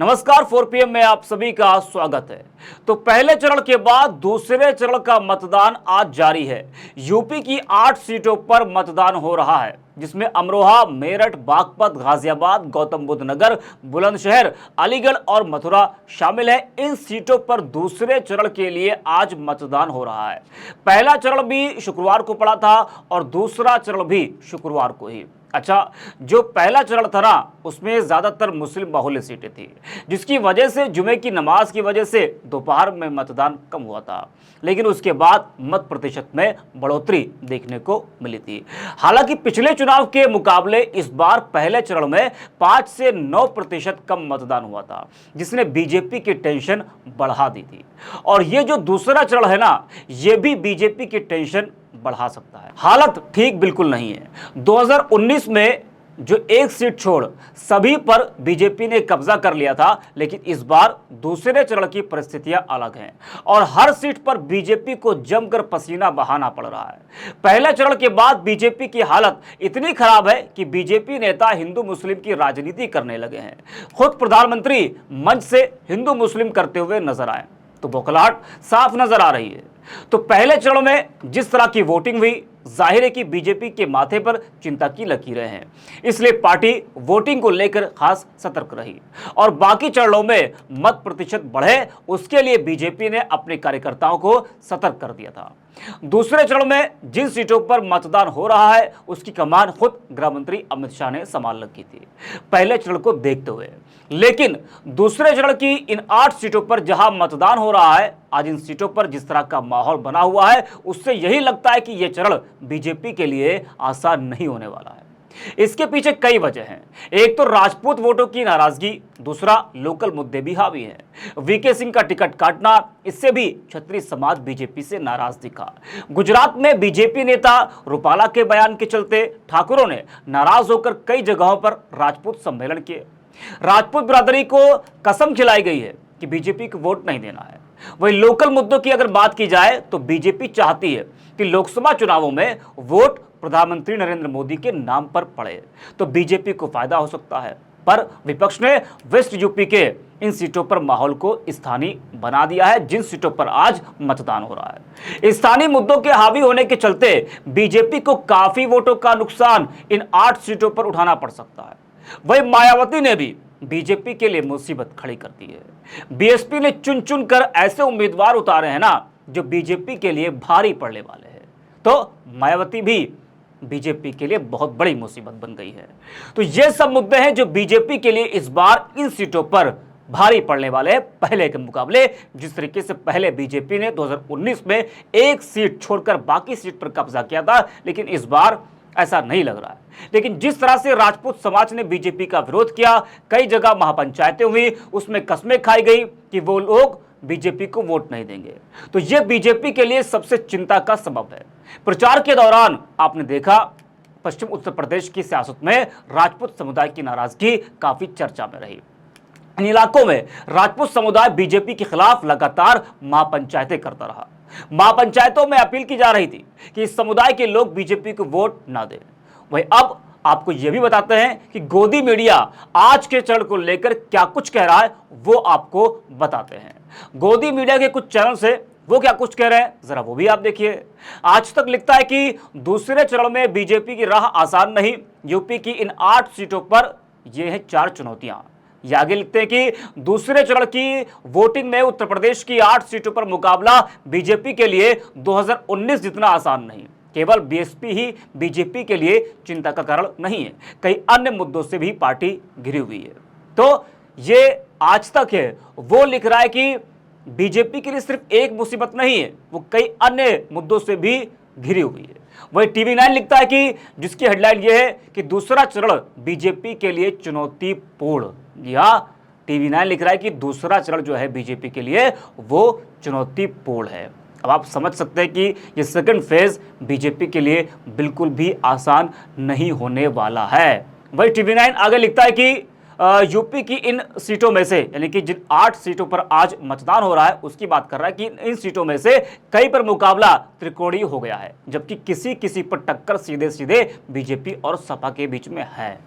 नमस्कार 4 PM में आप सभी का स्वागत है। तो पहले चरण के बाद दूसरे चरण का मतदान आज जारी है। यूपी की 8 सीटों पर मतदान हो रहा है, जिसमें अमरोहा, मेरठ, बागपत, गाजियाबाद, गौतम बुद्ध नगर, बुलंदशहर, अलीगढ़ और मथुरा शामिल है। इन सीटों पर दूसरे चरण के लिए आज मतदान हो रहा है। पहला चरण भी शुक्रवार को पड़ा था और दूसरा चरण भी शुक्रवार को ही। अच्छा, जो पहला चरण था ना, उसमें ज्यादातर मुस्लिम बाहुल्य सीटें थी, जिसकी वजह से जुमे की नमाज की वजह से दोपहर में मतदान कम हुआ था, लेकिन उसके बाद मत प्रतिशत में बढ़ोतरी देखने को मिली थी। हालांकि पिछले चुनाव के मुकाबले इस बार पहले चरण में 5 से 9% कम मतदान हुआ था, जिसने बीजेपी की टेंशन बढ़ा दी थी। और ये जो दूसरा चरण है ना, ये भी बीजेपी की टेंशन बढ़ा सकता है। हालत ठीक बिल्कुल नहीं है। 2019 में जो एक सीट छोड़ सभी पर बीजेपी ने कब्जा कर लिया था, लेकिन इस बार दूसरे चरण की परिस्थितियां अलग हैं और हर सीट पर बीजेपी को जमकर पसीना बहाना पड़ रहा है। पहले चरण के बाद बीजेपी की हालत इतनी खराब है कि बीजेपी नेता हिंदू मुस्लिम की राजनीति करने लगे हैं। खुद प्रधानमंत्री मंच से हिंदू मुस्लिम करते हुए नजर आए तो बौखलाहट साफ नजर आ रही है। तो पहले चरण में जिस तरह की वोटिंग हुई, जाहिर है कि बीजेपी के माथे पर चिंता की लकीरें हैं, इसलिए पार्टी वोटिंग को लेकर खास सतर्क रही और बाकी चरणों में मत प्रतिशत बढ़े, उसके लिए बीजेपी ने अपने कार्यकर्ताओं को सतर्क कर दिया था। दूसरे चरण में जिन सीटों पर मतदान हो रहा है, उसकी कमान खुद गृह मंत्री अमित शाह ने संभाल रखी थी पहले चरण को देखते हुए। लेकिन दूसरे चरण की इन 8 सीटों पर जहां मतदान हो रहा है, आज इन सीटों पर जिस तरह का माहौल बना हुआ है, उससे यही लगता है कि यह चरण बीजेपी के लिए आसान नहीं होने वाला है। इसके पीछे कई वजह हैं। एक तो राजपूत वोटों की नाराजगी, दूसरा लोकल मुद्दे भी हावी हैं। वीके सिंह का टिकट काटना, इससे भी क्षत्रिय समाज बीजेपी से नाराज दिखा। गुजरात में बीजेपी नेता रूपाला के बयान के चलते ठाकुरों ने नाराज होकर कई जगहों पर राजपूत सम्मेलन किए। राजपूत बिरादरी को कसम खिलाई गई है कि बीजेपी को वोट नहीं देना है। वही लोकल मुद्दों की अगर बात की जाए तो बीजेपी चाहती है कि लोकसभा चुनावों में वोट प्रधानमंत्री नरेंद्र मोदी के नाम पर पड़े तो बीजेपी को फायदा हो सकता है। पर विपक्ष ने वेस्ट यूपी के इन सीटों पर माहौल को स्थानीय बना दिया है, जिन सीटों पर आज मतदान हो रहा है। स्थानीय मुद्दों के हावी होने के चलते बीजेपी को काफी वोटों का नुकसान इन 8 सीटों पर उठाना पड़ सकता है। वही मायावती ने भी बीजेपी के लिए मुसीबत खड़ी कर दी है। बीएसपी ने चुन चुन कर ऐसे उम्मीदवार उतारे हैं ना, जो बीजेपी के लिए भारी पड़ने वाले हैं। तो मायावती भी बीजेपी के लिए बहुत बड़ी मुसीबत बन गई है। तो ये सब मुद्दे हैं जो बीजेपी के लिए इस बार इन सीटों पर भारी पड़ने वाले हैं पहले के मुकाबले। जिस तरीके से पहले बीजेपी ने 2019 में एक सीट छोड़कर बाकी सीट पर कब्जा किया था, लेकिन इस बार ऐसा नहीं लग रहा है। लेकिन जिस तरह से राजपूत समाज ने बीजेपी का विरोध किया, कई जगह महापंचायतें हुई, उसमें कस्में खाई गई कि वो लोग बीजेपी को वोट नहीं देंगे, तो ये बीजेपी के लिए सबसे चिंता का सबब है। प्रचार के दौरान आपने देखा पश्चिम उत्तर प्रदेश की सियासत में राजपूत समुदाय की नाराजगी काफी चर्चा में रही। इन इलाकों में राजपूत समुदाय बीजेपी के खिलाफ लगातार महापंचायतें करता रहा। महापंचायतों में अपील की जा रही थी कि इस समुदाय के लोग बीजेपी को वोट ना दें। वही अब आपको यह भी बताते हैं कि गोदी मीडिया आज के चरण को लेकर क्या कुछ कह रहा है, वो आपको बताते हैं। गोदी मीडिया के कुछ चैनल से वो क्या कुछ कह रहे हैं, जरा वो भी आप देखिए। आज तक लिखता है कि दूसरे चरण में बीजेपी की राह आसान नहीं। यूपी की इन 8 सीटों पर ये है 4 चुनौतियां। ये आगे लिखते हैं कि दूसरे चरण की वोटिंग में उत्तर प्रदेश की 8 सीटों पर मुकाबला बीजेपी के लिए 2019 जितना आसान नहीं। केवल बीएसपी ही बीजेपी के लिए चिंता का कारण नहीं है, कई अन्य मुद्दों से भी पार्टी घिरी हुई है। तो ये आज तक है वो लिख रहा है कि बीजेपी के लिए सिर्फ एक मुसीबत नहीं है, वो कई अन्य मुद्दों से भी घिरी हुई है। वही TV9 लिखता है कि जिसकी हेडलाइन ये है कि दूसरा चरण बीजेपी के लिए चुनौतीपूर्ण। या TV9 लिख रहा है कि दूसरा चरण जो है बीजेपी के लिए वो चुनौतीपूर्ण है। अब आप समझ सकते हैं कि ये सेकंड फेज बीजेपी के लिए बिल्कुल भी आसान नहीं होने वाला है। वही TV9 आगे लिखता है कि यूपी की इन सीटों में से, यानी कि जिन 8 सीटों पर आज मतदान हो रहा है उसकी बात कर रहा है कि इन सीटों में से कई पर मुकाबला त्रिकोणीय हो गया है, जबकि किसी किसी पर टक्कर सीधे सीधे बीजेपी और सपा के बीच में है।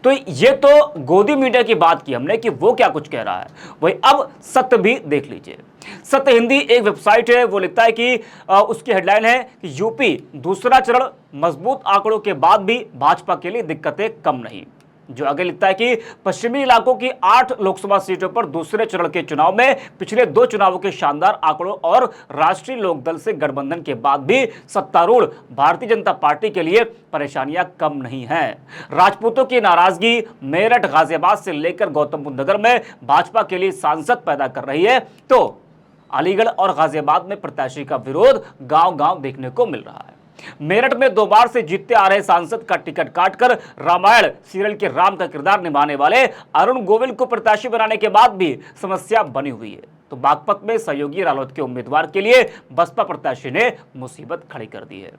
तो ये तो गोदी मीडिया की बात की हमने कि वो क्या कुछ कह रहा है, वही अब सत्य भी देख लीजिए। सत्य हिंदी एक वेबसाइट है, वो लिखता है कि उसकी हेडलाइन है कि यूपी दूसरा चरण, मजबूत आंकड़ों के बाद भी भाजपा के लिए दिक्कतें कम नहीं। जो आगे लिखता है कि पश्चिमी इलाकों की 8 लोकसभा सीटों पर दूसरे चरण के चुनाव में पिछले 2 चुनावों के शानदार आंकड़ों और राष्ट्रीय लोकदल से गठबंधन के बाद भी सत्तारूढ़ भारतीय जनता पार्टी के लिए परेशानियां कम नहीं हैं। राजपूतों की नाराजगी मेरठ, गाजियाबाद से लेकर गौतम बुद्ध नगर में भाजपा के लिए सांसद पैदा कर रही है, तो अलीगढ़ और गाजियाबाद में प्रत्याशी का विरोध गांव-गांव देखने को मिल रहा है। मेरठ में 2 बार से जीतते आ रहे सांसद का टिकट काटकर रामायण सीरियल के राम का किरदार निभाने वाले अरुण गोविल को प्रत्याशी बनाने के बाद भी समस्या बनी हुई है, तो बागपत में सहयोगी रालोद के उम्मीदवार के लिए बसपा प्रत्याशी ने मुसीबत खड़ी कर दी है।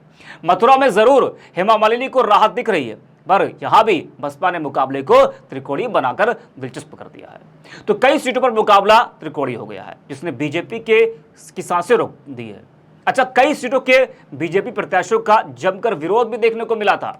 मथुरा में जरूर हेमा मालिनी को राहत दिख रही है, पर यहां भी बसपा ने मुकाबले को त्रिकोणीय बनाकर दिलचस्प कर दिया है। तो कई सीटों पर मुकाबला त्रिकोणीय हो गया है, जिसने बीजेपी की सांसें रोक दी है। अच्छा, कई सीटों के बीजेपी प्रत्याशियों का जमकर विरोध भी देखने को मिला था।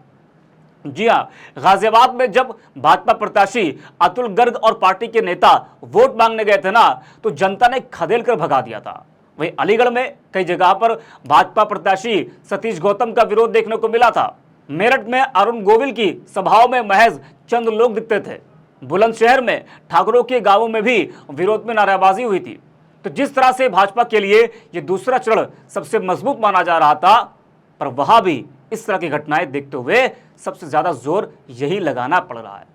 जी हां, गाजियाबाद में जब भाजपा प्रत्याशी अतुल गर्ग और पार्टी के नेता वोट मांगने गए थे ना, तो जनता ने खदेल कर भगा दिया था। वहीं अलीगढ़ में कई जगह पर भाजपा प्रत्याशी सतीश गौतम का विरोध देखने को मिला था। मेरठ में अरुण गोविल की सभाओं में महज चंद लोग दिखते थे। बुलंदशहर में ठाकुरों के गांवों में भी विरोध में नारेबाजी हुई थी। तो जिस तरह से भाजपा के लिए यह दूसरा चरण सबसे मजबूत माना जा रहा था, पर वहां भी इस तरह की घटनाएं देखते हुए सबसे ज्यादा जोर यही लगाना पड़ रहा है।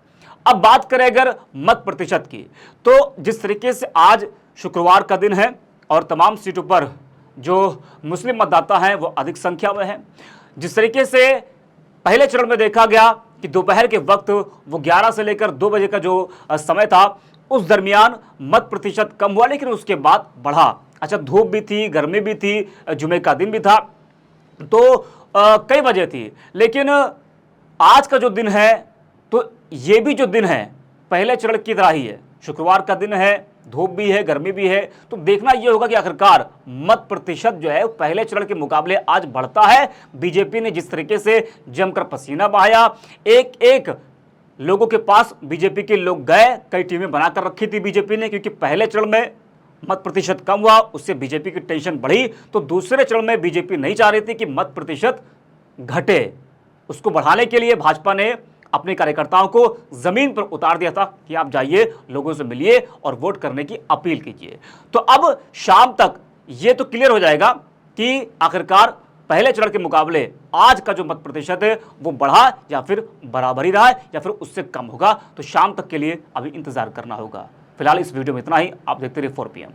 अब बात करें अगर मत प्रतिशत की, तो जिस तरीके से आज शुक्रवार का दिन है और तमाम सीटों पर जो मुस्लिम मतदाता हैं वो अधिक संख्या में हैं, जिस तरीके से पहले चरण में देखा गया कि दोपहर के वक्त वो 11 से लेकर 2 बजे का जो समय था, उस दरमियान मत प्रतिशत कम हुआ, लेकिन उसके बाद बढ़ा। अच्छा, धूप भी थी, गर्मी भी थी, जुमे का दिन भी था, तो कई वजह थी। लेकिन आज का जो दिन है, तो ये भी जो दिन है पहले चरण की तरह ही है। शुक्रवार का दिन है, धूप भी है, गर्मी भी है, तो देखना यह होगा कि आखिरकार मत प्रतिशत जो है पहले चरण के मुकाबले आज बढ़ता है। बीजेपी ने जिस तरीके से जमकर पसीना बहाया, एक एक लोगों के पास बीजेपी के लोग गए, कई टीमें बनाकर रखी थी बीजेपी ने, क्योंकि पहले चरण में मत प्रतिशत कम हुआ, उससे बीजेपी की टेंशन बढ़ी। तो दूसरे चरण में बीजेपी नहीं चाह रही थी कि मत प्रतिशत घटे। उसको बढ़ाने के लिए भाजपा ने अपने कार्यकर्ताओं को जमीन पर उतार दिया था कि आप जाइए, लोगों से मिलिए और वोट करने की अपील कीजिए। तो अब शाम तक ये तो क्लियर हो जाएगा कि आखिरकार पहले चरण के मुकाबले आज का जो मत प्रतिशत है वो बढ़ा या फिर बराबर ही रहा है या फिर उससे कम होगा। तो शाम तक के लिए अभी इंतजार करना होगा। फिलहाल इस वीडियो में इतना ही। आप देखते रहिए 4 PM।